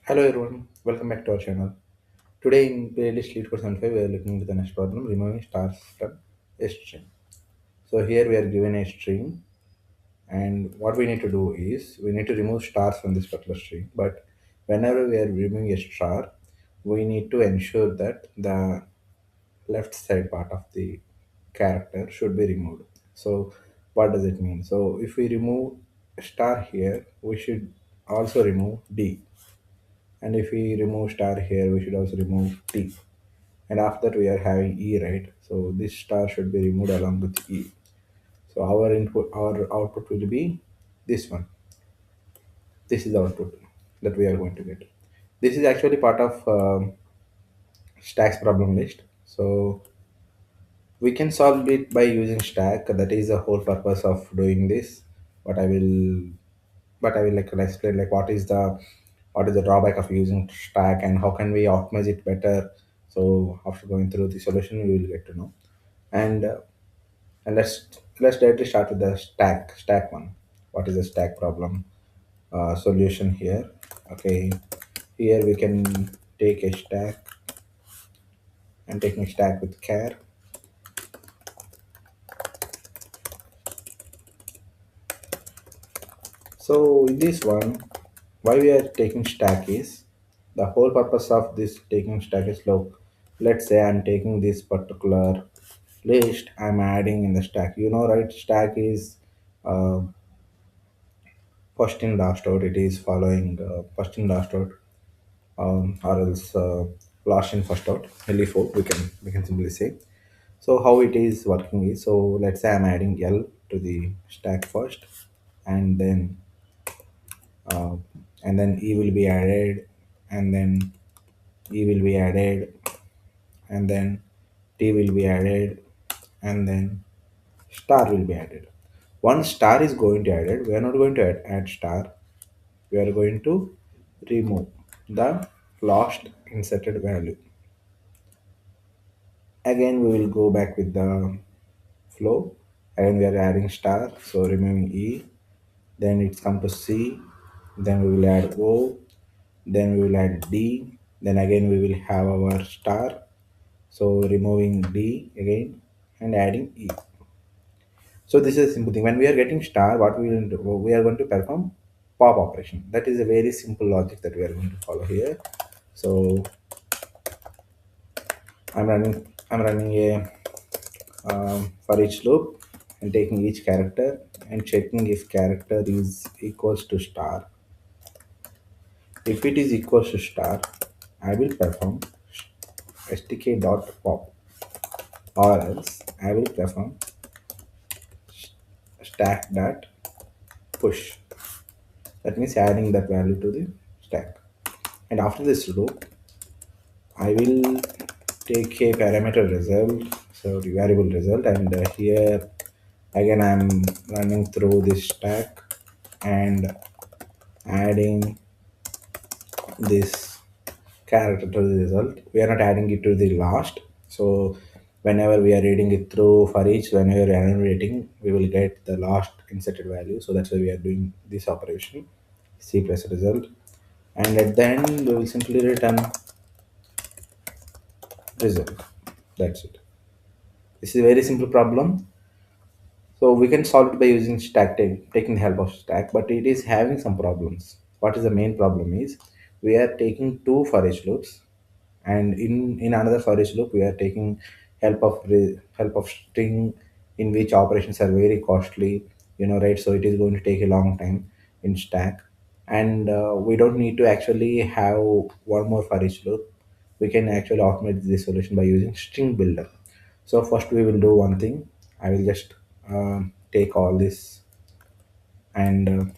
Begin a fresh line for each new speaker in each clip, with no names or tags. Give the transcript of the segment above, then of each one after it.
Hello everyone, welcome back to our channel. Today in playlist LeetCode 75 we are looking at the next problem, removing stars from a string. So here we are given a string, and what we need to do is we need to remove stars from this particular string, but whenever we are removing a star, we need to ensure that the left side part of the character should be removed. So what does it mean? So if we remove a star here, we should also remove D, and if we remove star here, we should also remove T. And after that we are having E, right? So this star should be removed along with E. So our output will be this one. This is the output that we are going to get. This is actually part of stacks problem list. So we can solve it by using stack. That is the whole purpose of doing this. But I will like explain like what is the drawback of using stack and how can we optimize it better. So after going through the solution, we will get to know. And and let's directly start with the stack one. What is the stack problem solution here? Okay, here we can take a stack and taking a stack with care. So in this one, why we are taking stack is the whole purpose of this taking stack is, look, let's say I'm taking this particular list, I'm adding in the stack. You know, right? Stack is uh, first in last out. It is following first in last out, or else last in first out. LFO we can simply say. So how it is working is, so let's say I'm adding L to the stack first, and then uh, E will be added, and then E will be added, and then T will be added, and then star will be added. Once star is going to added, we are not going to add star. We are going to remove the last inserted value. Again, we will go back with the flow. Again, we are adding star, so removing E. Then it's come to C. Then we will add O. Then we will add D. Then again we will have our star. So removing D again and adding E. So this is a simple thing. When we are getting star, what we will do, we are going to perform pop operation. That is a very simple logic that we are going to follow here. So I'm running a for each loop and taking each character and checking if character is equals to star. If it is equals to star, I will perform stk.pop, or else I will perform stack.push. That means adding that value to the stack. And after this loop, I will take a parameter result, so the variable result, and here again I'm running through this stack and adding this character to the result. We are not adding it to the last. So whenever we are reading it through for each, whenever we are enumerating, we will get the last inserted value. So that's why we are doing this operation, C plus result. And at the end, we will simply return result. That's it. This is a very simple problem. So we can solve it by using stack, taking the help of stack, but it is having some problems. What is the main problem is, we are taking two for each loops, and in another for each loop we are taking help of string, in which operations are very costly, right? So it is going to take a long time in stack, and we don't need to actually have one more for each loop. We can actually automate this solution by using string builder. So first we will do one thing. I will just take all this and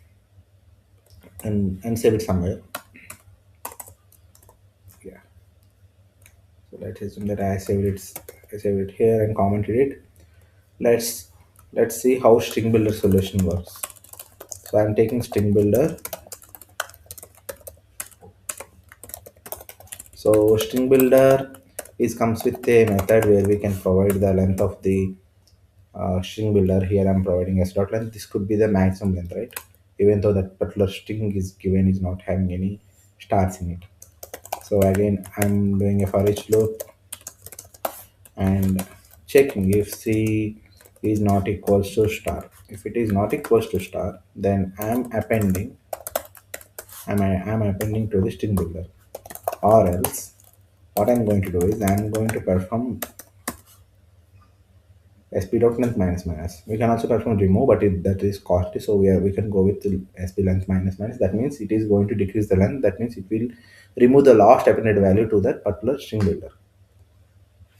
and save it somewhere. Yeah. So let's assume that I saved it here and commented it. Let's let's see how string builder solution works. So I'm taking string builder. So string builder is comes with a method where we can provide the length of the string builder. Here I'm providing s length. This could be the maximum length, right? Even though that particular string is given is not having any stars in it. So again, I'm doing a for each loop and checking if C is not equals to star. If it is not equals to star, then I'm appending to the string builder. Or else, what I'm going to do is I'm going to perform sp dot length minus minus. We can also perform remove, but that is costly, so we can go with the sp length minus minus. That means it is going to decrease the length. That means it will remove the last appended value to that particular string builder.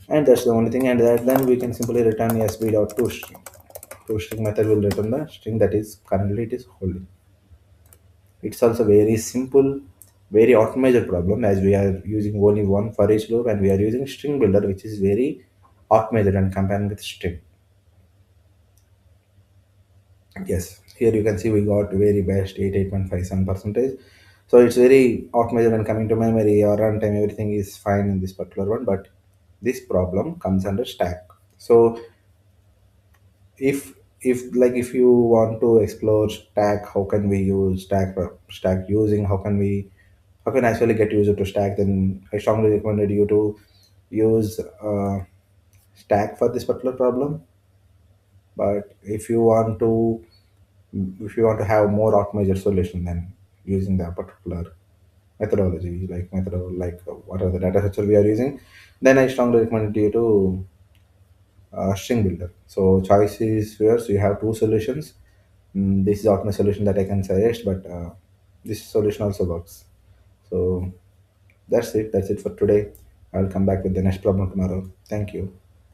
And that's the only thing. And then we can simply return sp dot toString. ToString method will return the string that is currently it is holding. It's also very simple, very optimized problem, as we are using only one for each loop and we are using string builder, which is very optimized and comparing with string. Yes, here you can see we got very best 88.57 percentage. So it's very optimized and coming to memory or runtime, everything is fine in this particular one. But this problem comes under stack. So if you want to explore stack, how can we use stack using, how can I actually get user to stack, then I strongly recommended you to use stack for this particular problem. But if you want to have more optimized solution, then using that particular methodology, what are the data structure we are using, then I strongly recommend you to string builder. So choice is yours. You have two solutions. This is not a solution that I can suggest, but this solution also works. So that's it. That's it for today. I'll come back with the next problem tomorrow. Thank you.